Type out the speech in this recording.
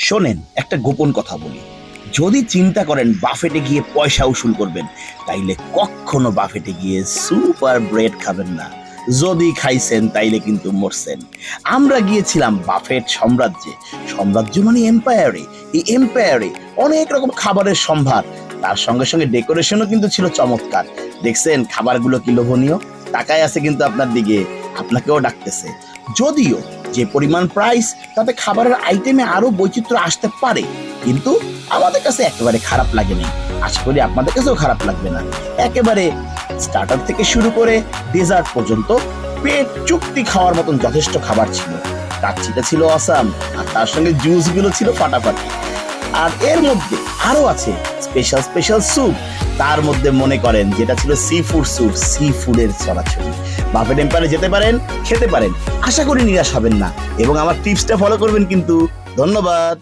শোনেন, একটা গোপন কথা বলি। যদি চিন্তা করেন বাফেটে গিয়ে পয়সা উসুল করবেন, তাইলে কখনো বাফেটে গিয়ে সুপার ব্রেড খাবেন না। যদি খাইছেন তাইলে কিন্তু মরছেন। আমরা গিয়েছিলাম বাফেট সাম্রাজ্যে। সাম্রাজ্য মানে এম্পায়ারে। এই এম্পায়ারে অনেক রকম খাবারের সম্ভার, তার সঙ্গে সঙ্গে ডেকোরেশনও কিন্তু ছিল চমৎকার। দেখছেন খাবারগুলো কি লোভনীয়, তাকায় আছে কিন্তু আপনার দিকে, আপনাকেও ডাকতেছে। যদিও যে পরিমাণ প্রাইস, তাতে খাবারের আইটেমে আরো বৈচিত্র্য আসতে পারে, কিন্তু আমাদের কাছে একেবারে খারাপ লাগেনি। আশা করি আপনাদের কাছেও খারাপ লাগবে না। একেবারে স্টার্টার থেকে শুরু করে ডেজার্ট পর্যন্ত পেট চুক্তি খাওয়ার মতন যথেষ্ট খাবার ছিল। কাচ্চিটা ছিল অসাম, আর তার সঙ্গে জুস গুলো ছিল ফাটাফাটি। আর এর মধ্যে আরো আছে স্পেশাল স্পেশাল স্যুপ। তার মধ্যে মনে করেন যেটা ছিল সি ফুড স্যুপ, সি ফুডের ছড়াছড়ি। বাফেট এম্পায়ারে যেতে পারেন, খেতে পারেন, আশা করি নিরাশ হবেন না, এবং আমার টিপসটা ফলো করবেন কিন্তু। ধন্যবাদ।